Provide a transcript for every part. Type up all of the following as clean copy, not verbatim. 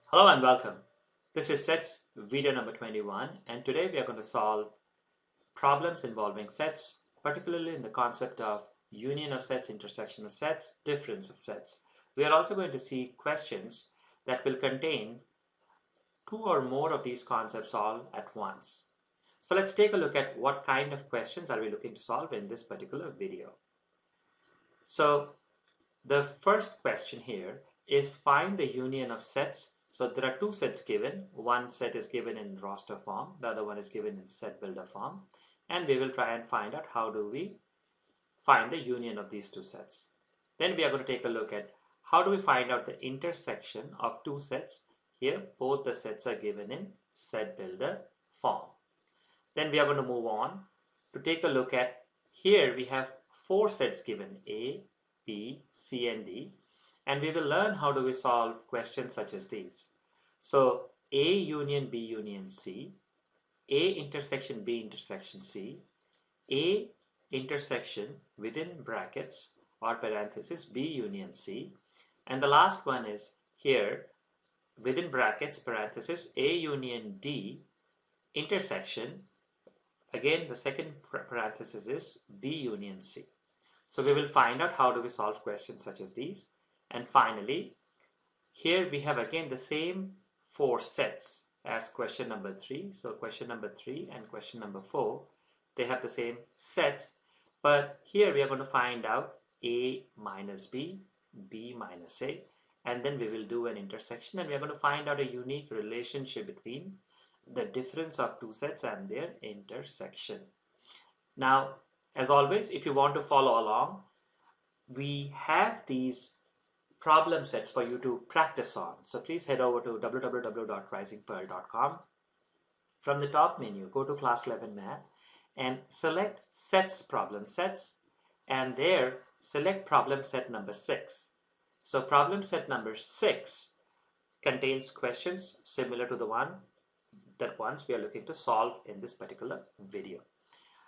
Hello and welcome. This is sets video number 21, and today we are going to solve problems involving sets, particularly in the concept of union of sets, intersection of sets, difference of sets. We are also going to see questions that will contain two or more of these concepts all at once. So let's take a look at what kind of questions are we looking to solve in this particular video. So the first question here is find the union of sets. So there are two sets given. One set is given in roster form, the other one is given in set builder form. And we will try and find out how do we find the union of these two sets. Then we are going to take a look at how do we find out the intersection of two sets. Here both the sets are given in set builder form. Then we are going to move on to take a look at, here we have four sets given, A, B, C, and D, and we will learn how do we solve questions such as these. So A union B union C, A intersection B intersection C, A intersection within brackets or parenthesis B union C, and the last one is here within brackets parenthesis A union D intersection, again the second parenthesis is B union C. So we will find out how do we solve questions such as these. And finally, here we have again the same four sets as question number 3. So question number 3 and question number 4, they have the same sets, but here we are going to find out A minus B, B minus A, and then we will do an intersection, and we are going to find out a unique relationship between the difference of two sets and their intersection. Now, as always, if you want to follow along, we have these problem sets for you to practice on. So please head over to www.risingpearl.com. From the top menu, go to Class-11-Math and select Sets Problem Sets, and there select problem set number 6. So problem set number 6 contains questions similar to the one that we are looking to solve in this particular video.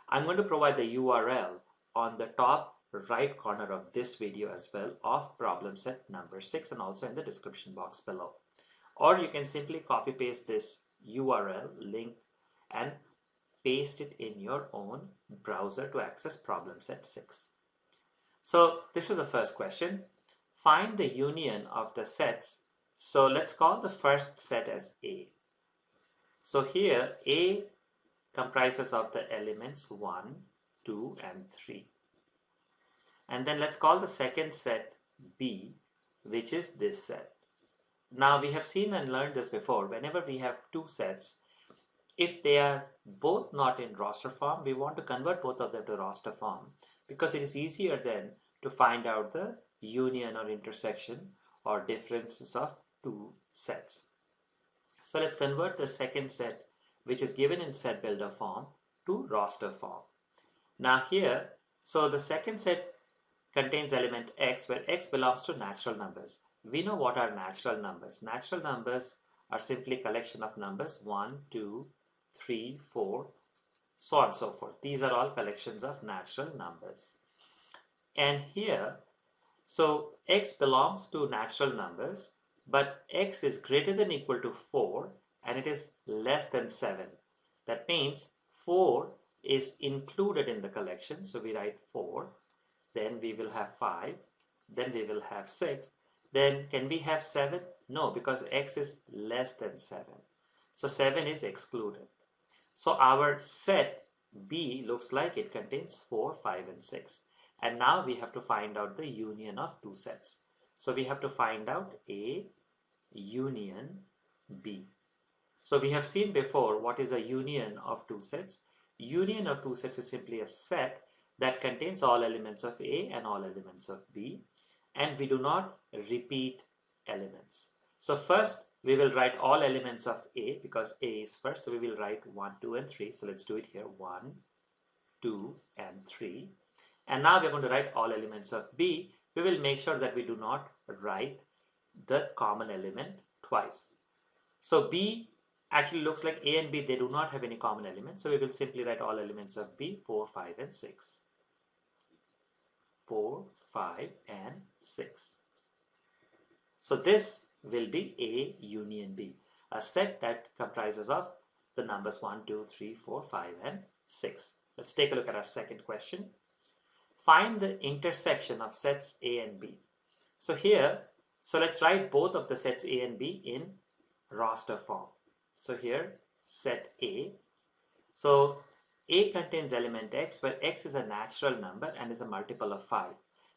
I'm going to provide the URL on the top right corner of this video as well of problem set number 6, and also in the description box below. Or you can simply copy paste this URL link and paste it in your own browser to access problem set 6. So this is the first question. Find the union of the sets. So let's call the first set as A. So here A comprises of the elements 1, 2, and 3. And then let's call the second set B, which is this set. Now we have seen and learned this before. Whenever we have two sets, if they are both not in roster form, we want to convert both of them to roster form, because it is easier then to find out the union or intersection or differences of two sets. So let's convert the second set, which is given in set builder form, to roster form. Now here, so the second set contains element x, where x belongs to natural numbers. We know what are natural numbers. Natural numbers are simply collection of numbers 1, 2, 3, 4, so on and so forth. These are all collections of natural numbers. And here, so x belongs to natural numbers, but x is greater than or equal to 4 and it is less than 7. That means 4 is included in the collection. So we write 4, then we will have 5, then we will have 6. Then can we have 7? No, because x is less than 7. So 7 is excluded. So our set B looks like it contains 4, 5, and 6. And now we have to find out the union of two sets. So we have to find out A union B. So we have seen before what is a union of two sets. Union of two sets is simply a set that contains all elements of A and all elements of B, and we do not repeat elements. So first we will write all elements of A, because A is first, so we will write 1, 2, and 3. So let's do it here, 1, 2, and 3. And now we're going to write all elements of B. We will make sure that we do not write the common element twice. So B actually looks like A and B, they do not have any common elements. So we will simply write all elements of B, 4, 5, and 6. 4, 5, and 6. So this will be A union B, a set that comprises of the numbers 1, 2, 3, 4, 5, and 6. Let's take a look at our second question. Find the intersection of sets A and B. So let's write both of the sets A and B in roster form. So here, set A. So A contains element x, where x is a natural number and is a multiple of 5.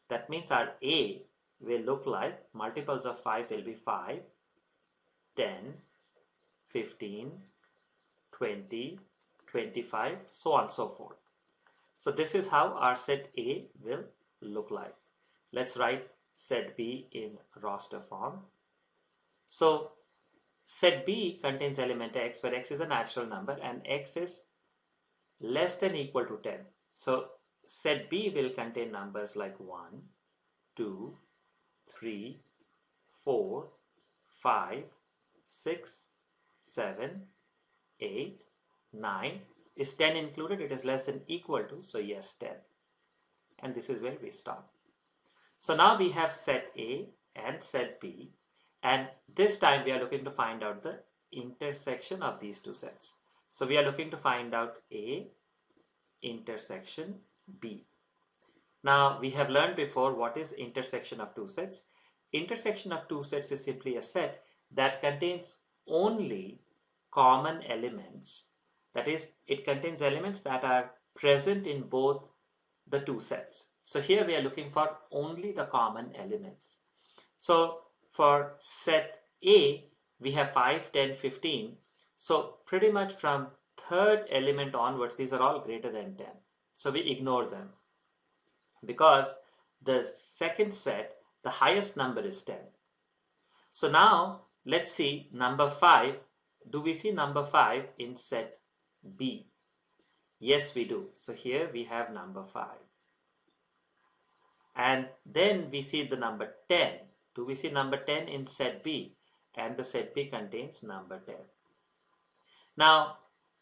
That means our A will look like multiples of 5 will be 5, 10, 15, 20, 25, so on and so forth. So this is how our set A will look like. Let's write set B in roster form. So set B contains element x, where x is a natural number and x is less than equal to 10. So set B will contain numbers like 1, 2, 3, 4, 5, 6, 7, 8, 9. Is 10 included? It is less than equal to, so yes, 10. And this is where we stop. So now we have set A and set B, and this time we are looking to find out the intersection of these two sets. So we are looking to find out A intersection B. Now we have learned before what is intersection of two sets. Intersection of two sets is simply a set that contains only common elements. That is, it contains elements that are present in both the two sets. So here we are looking for only the common elements. So for set A, we have 5, 10, 15. So pretty much from third element onwards, these are all greater than 10. So we ignore them, because the second set, the highest number is 10. So now let's see number 5. Do we see number 5 in set B? Yes, we do. So here we have number 5. And then we see the number 10. Do we see number 10 in set B? And the set B contains number 10. Now,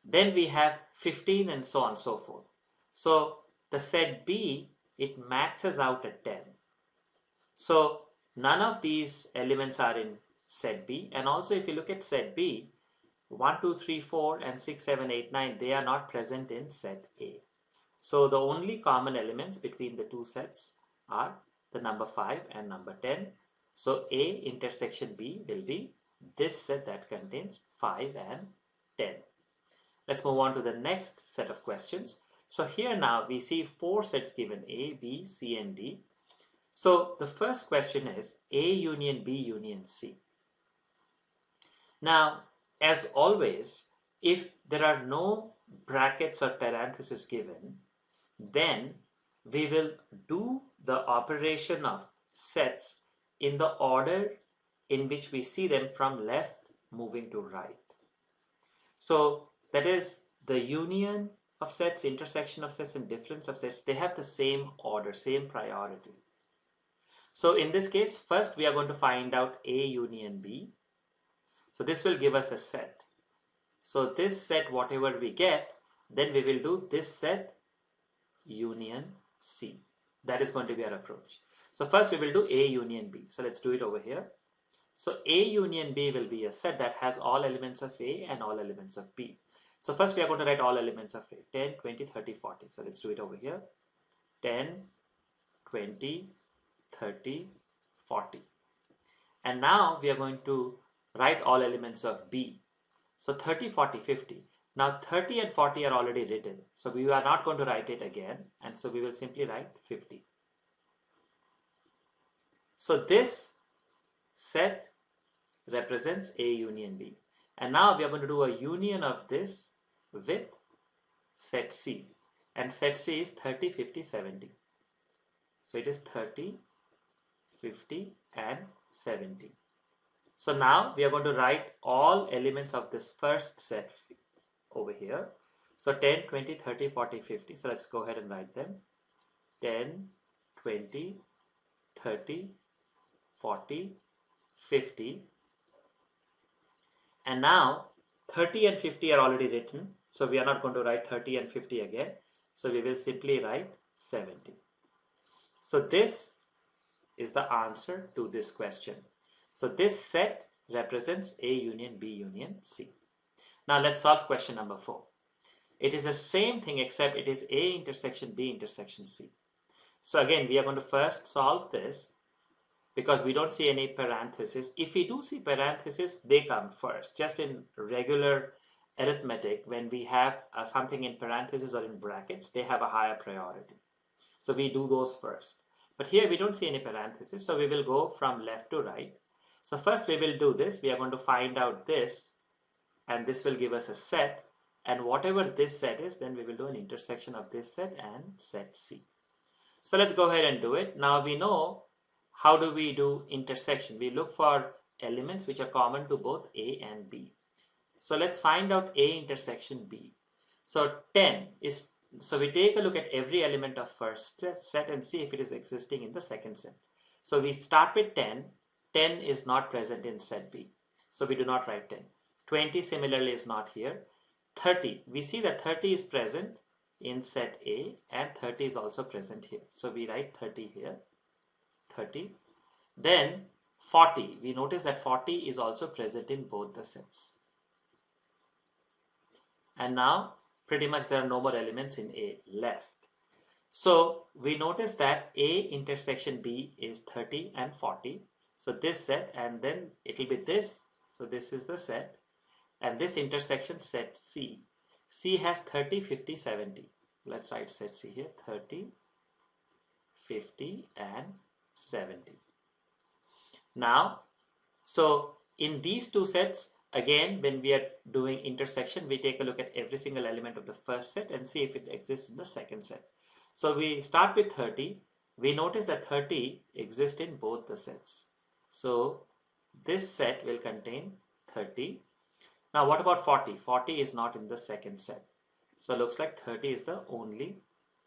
then we have 15 and so on and so forth. So the set B, it maxes out at 10. So none of these elements are in set B. And also if you look at set B, 1, 2, 3, 4 and 6, 7, 8, 9, they are not present in set A. So the only common elements between the two sets are the number 5 and number 10. So A intersection B will be this set that contains 5 and 10. Let's move on to the next set of questions. So here now we see 4 sets given: A, B, C and D. So the first question is A union B union C. Now, as always, if there are no brackets or parentheses given, then we will do the operation of sets in the order in which we see them from left moving to right. So that is the union of sets, intersection of sets, and difference of sets. They have the same order, same priority. So in this case, first we are going to find out A union B. So this will give us a set. So this set, whatever we get, then we will do this set union C. That is going to be our approach. So first we will do A union B. So let's do it over here. So A union B will be a set that has all elements of A and all elements of B. So first we are going to write all elements of A: 10, 20, 30, 40. So let's do it over here. 10, 20, 30, 40. And now we are going to write all elements of B. So 30, 40, 50. Now 30 and 40 are already written. So we are not going to write it again. And so we will simply write 50. So this set represents A union B. And now we are going to do a union of this with set C. And set C is 30, 50, 70. So it is 30, 50 and 70. So now we are going to write all elements of this first set over here. So 10, 20, 30, 40, 50. So let's go ahead and write them. 10, 20, 30, 40, 50. And now 30 and 50 are already written. So we are not going to write 30 and 50 again. So we will simply write 70. So this is the answer to this question. So this set represents A union B union C. Now let's solve question number 4. It is the same thing except it is A intersection B intersection C. So again, we are going to first solve this because we don't see any parentheses. If we do see parentheses, they come first. Just in regular arithmetic, when we have something in parentheses or in brackets, they have a higher priority. So we do those first. But here we don't see any parentheses, so we will go from left to right. So first we will do this. We are going to find out this, and this will give us a set. And whatever this set is, then we will do an intersection of this set and set C. So let's go ahead and do it. Now we know how do we do intersection. We look for elements which are common to both A and B. So let's find out A intersection B. So 10 is, so we take a look at every element of first set and see if it is existing in the second set. So we start with 10. 10 is not present in set B. So we do not write 10. 20 similarly is not here. 30, we see that 30 is present in set A and 30 is also present here. So we write 30 here, 30. Then 40, we notice that 40 is also present in both the sets. And now pretty much there are no more elements in A left. So we notice that A intersection B is 30 and 40. So this set, and then it will be this. So this is the set. And this intersection set C. C has 30, 50, 70. Let's write set C here, 30, 50 and 70. Now, so in these two sets, again, when we are doing intersection, we take a look at every single element of the first set and see if it exists in the second set. So we start with 30. We notice that 30 exists in both the sets. So this set will contain 30. Now what about 40? 40 is not in the second set. So it looks like 30 is the only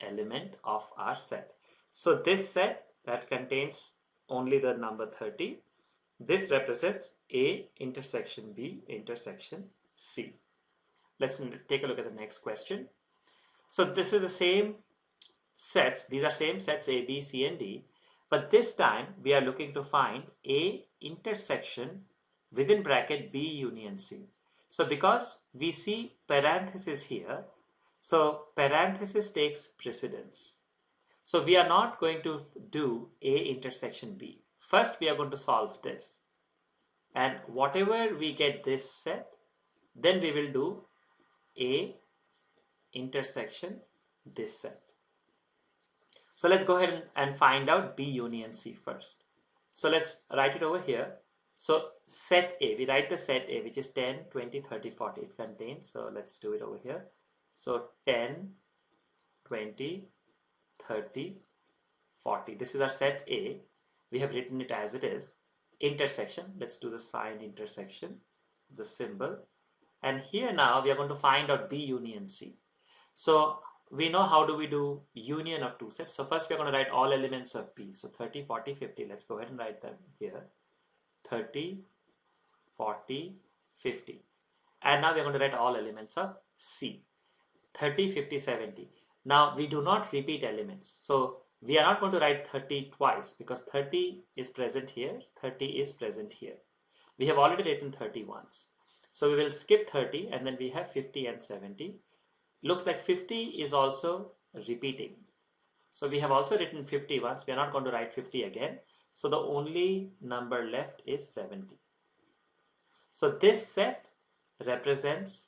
element of our set. So this set that contains only the number 30, this represents A intersection B intersection C. Let's take a look at the next question. So this is the same sets, these are same sets A, B, C and D, but this time we are looking to find A intersection within bracket B union C. So because we see parenthesis here, so parenthesis takes precedence. So we are not going to do A intersection B. First we are going to solve this. And whatever we get this set, then we will do A intersection this set. So let's go ahead and find out B union C first. So let's write it over here. So set A, we write the set A, which is 10, 20, 30, 40 it contains. So let's do it over here. So 10, 20, 30, 40. This is our set A. We have written it as it is. Intersection, let's do the sign intersection, the symbol. And here now we are going to find out B union C. So we know how do we do union of two sets. So first we are going to write all elements of B. So 30, 40, 50. Let's go ahead and write them here. 30, 40, 50. And now we are going to write all elements of C. 30, 50, 70. Now we do not repeat elements. So we are not going to write 30 twice because 30 is present here, 30 is present here. We have already written 30 once. So we will skip 30 and then we have 50 and 70. Looks like 50 is also repeating. So we have also written 50 once. We are not going to write 50 again. So the only number left is 70. So this set represents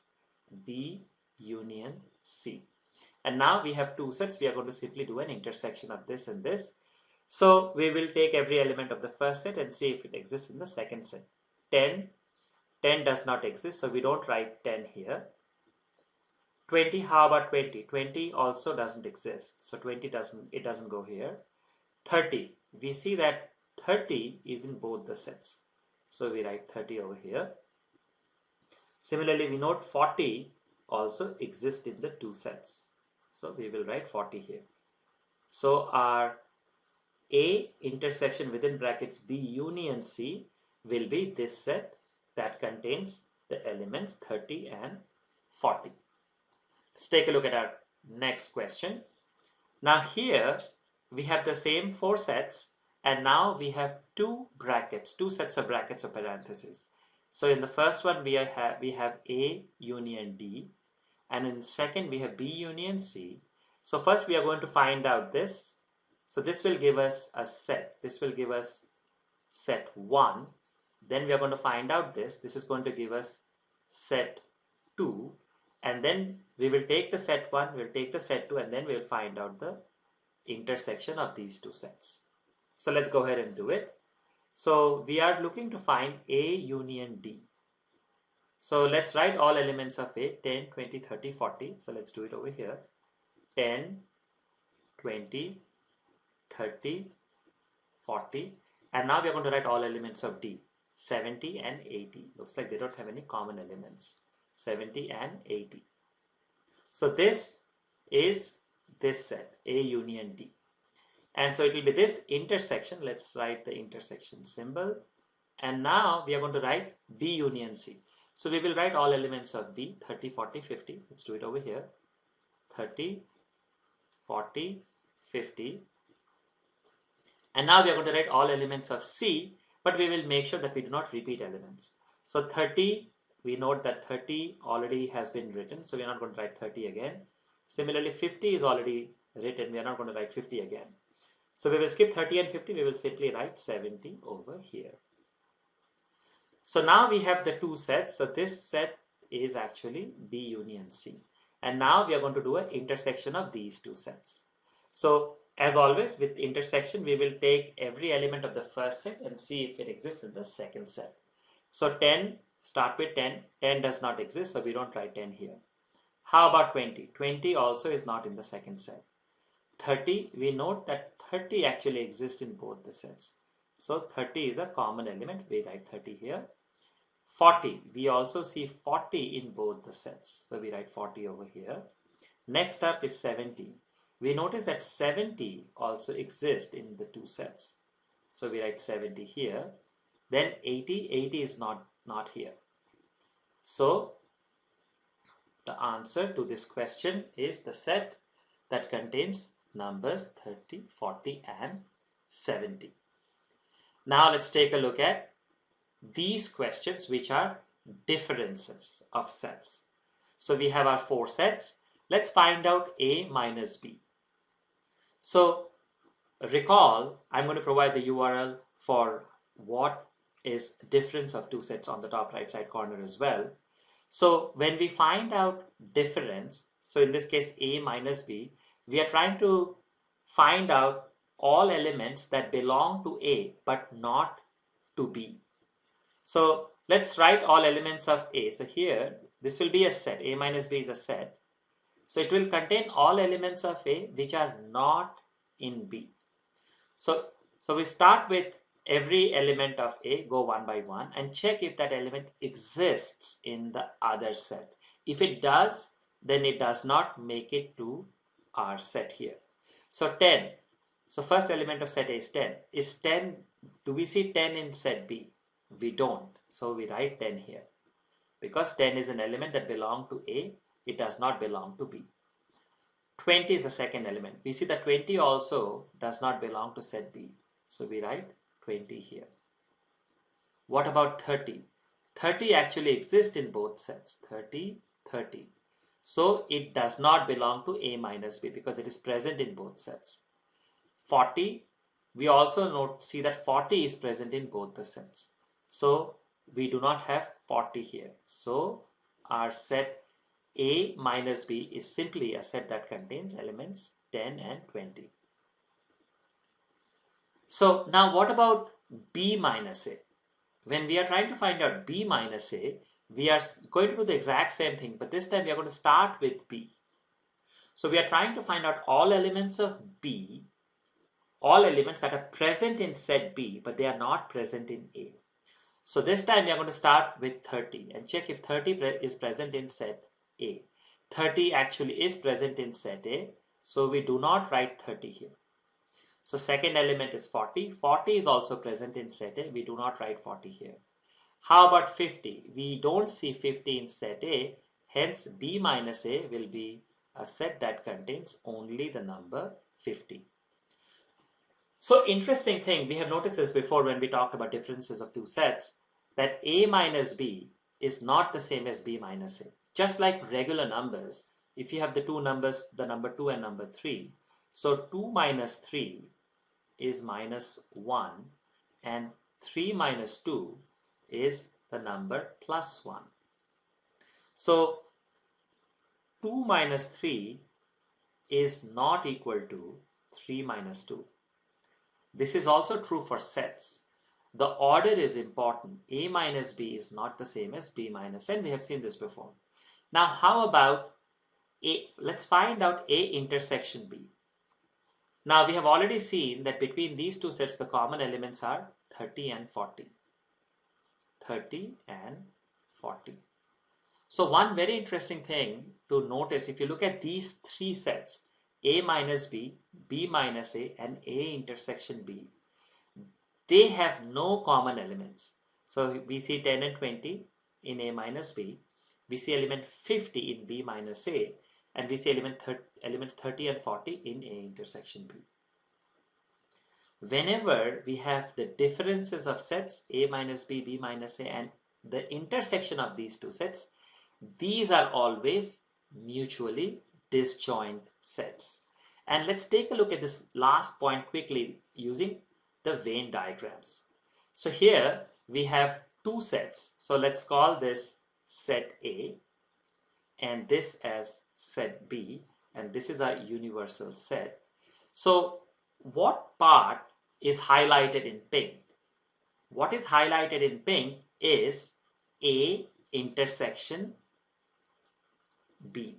B union C. And now we have two sets. We are going to simply do an intersection of this and this. So we will take every element of the first set and see if it exists in the second set. 10 does not exist, so we don't write 10 here. 20, how about 20? 20 also doesn't exist, so 20 doesn't go here. 30, we see that 30 is in both the sets, so we write 30 over here. Similarly, we note 40 also exists in the two sets, so we will write 40 here. So our A intersection within brackets B union C will be this set that contains the elements 30 and 40. Let's take a look at our next question. Now here we have the same four sets and now we have two brackets, two sets of brackets or parentheses. So in the first one we have A union D, and in the second we have B union C. So first we are going to find out this. So this will give us a set. This will give us set 1. Then we are going to find out this. This is going to give us set 2. And then we will take the set 1, we'll take the set 2, and then we'll find out the intersection of these two sets. So let's go ahead and do it. So we are looking to find A union D. So let's write all elements of A, 10, 20, 30, 40. So let's do it over here. 10, 20, 30, 40. And now we are going to write all elements of D, 70 and 80. Looks like they don't have any common elements. 70 and 80. So this is this set, A union D. And so it will be this intersection. Let's write the intersection symbol. And now we are going to write B union C. So we will write all elements of B, 30, 40, 50. Let's do it over here. 30, 40, 50. And now we are going to write all elements of C, but we will make sure that we do not repeat elements. So 30, we note that 30 already has been written, so we are not going to write 30 again. Similarly, 50 is already written, we are not going to write 50 again. So we will skip 30 and 50, we will simply write 70 over here. So now we have the two sets. So this set is actually B union C. And now we are going to do an intersection of these two sets. So as always with intersection, we will take every element of the first set and see if it exists in the second set. So 10, start with 10. 10 does not exist, so we don't write 10 here. How about 20? 20 also is not in the second set. 30, we note that 30 actually exists in both the sets. So 30 is a common element. We write 30 here. 40, we also see 40 in both the sets. So we write 40 over here. Next up is 70. We notice that 70 also exists in the two sets. So we write 70 here. Then 80, 80 is not here. So the answer to this question is the set that contains numbers 30, 40 and 70. Now let's take a look at these questions which are differences of sets. So we have our four sets. Let's find out A minus B. So recall, I'm going to provide the URL for what is difference of two sets on the top right side corner as well. So when we find out difference, so in this case A minus B, we are trying to find out all elements that belong to A but not to B. So let's write all elements of A. So here this will be a set. A minus B is a set. So it will contain all elements of A which are not in B. So we start with every element of A, go one by one and check if that element exists in the other set. If it does, then it does not make it to our set here. So 10. So first element of set A is 10. Is 10, do we see 10 in set B? We don't. So we write 10 here. Because 10 is an element that belongs to A, it does not belong to B. 20 is the second element. We see that 20 also does not belong to set B. So we write 20 here. What about 30? 30 actually exists in both sets. 30, 30. So it does not belong to A minus B because it is present in both sets. 40, we also see that 40 is present in both the sets. So we do not have 40 here. So our set A minus B is simply a set that contains elements 10 and 20. So now what about B minus A? When we are trying to find out B minus A, we are going to do the exact same thing, but this time we are going to start with B. So we are trying to find out all elements of B, all elements that are present in set B, but they are not present in A. So this time we are going to start with 30 and check if 30 is present in set A. 30 actually is present in set A, so we do not write 30 here. So second element is 40. 40 is also present in set A. We do not write 40 here. How about 50? We don't see 50 in set A. Hence, B minus A will be a set that contains only the number 50. So interesting thing, we have noticed this before when we talked about differences of two sets, that A minus B is not the same as B minus A. Just like regular numbers, if you have the two numbers, the number 2 and number 3, so 2 minus 3 is minus 1 and 3 minus 2 is the number plus 1. So 2 minus 3 is not equal to 3 minus 2. This is also true for sets. The order is important. A minus B is not the same as B minus N. We have seen this before. Now, how about A? Let's find out A intersection B. Now, we have already seen that between these two sets, the common elements are 30 and 40. 30 and 40. So one very interesting thing to notice, if you look at these three sets, A minus B, B minus A, and A intersection B, they have no common elements. So we see 10 and 20 in A minus B, we see element 50 in B minus A, and we see elements 30 and 40 in A intersection B. Whenever we have the differences of sets A minus B, B minus A, and the intersection of these two sets, these are always mutually disjoint sets. And let's take a look at this last point quickly using the Venn diagrams. So here we have two sets. So let's call this set A and this as set B, and this is our universal set. So what part is highlighted in pink? What is highlighted in pink is A intersection B.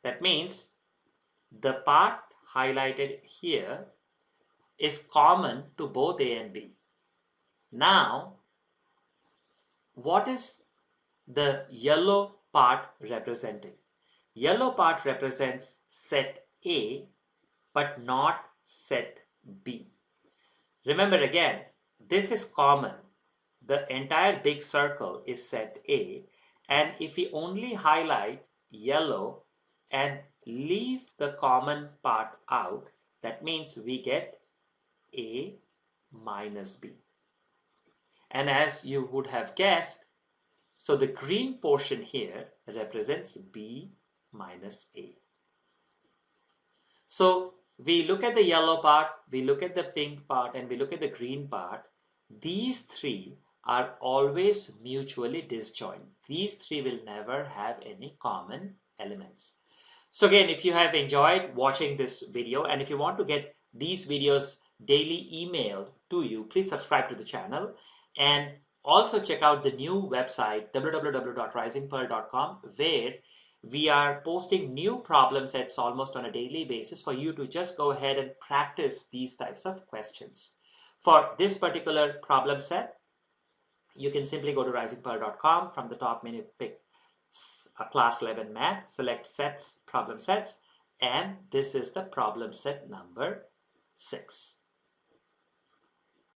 That means the part highlighted here is common to both A and B. Now, what is the yellow part representing? Yellow part represents set A but not set B. Remember again, this is common. The entire big circle is set A, and if we only highlight yellow and leave the common part out, that means we get A minus B. And as you would have guessed, so the green portion here represents B minus A. So we look at the yellow part, we look at the pink part, and we look at the green part. These three are always mutually disjoint. These three will never have any common elements. So again, if you have enjoyed watching this video and if you want to get these videos daily emailed to you, please subscribe to the channel and also check out the new website www.risingpearl.com, where we are posting new problem sets almost on a daily basis for you to just go ahead and practice these types of questions. For this particular problem set, you can simply go to risingpearl.com. From the top menu, pick a class 11 math, select sets, problem sets, and this is the problem set number 6.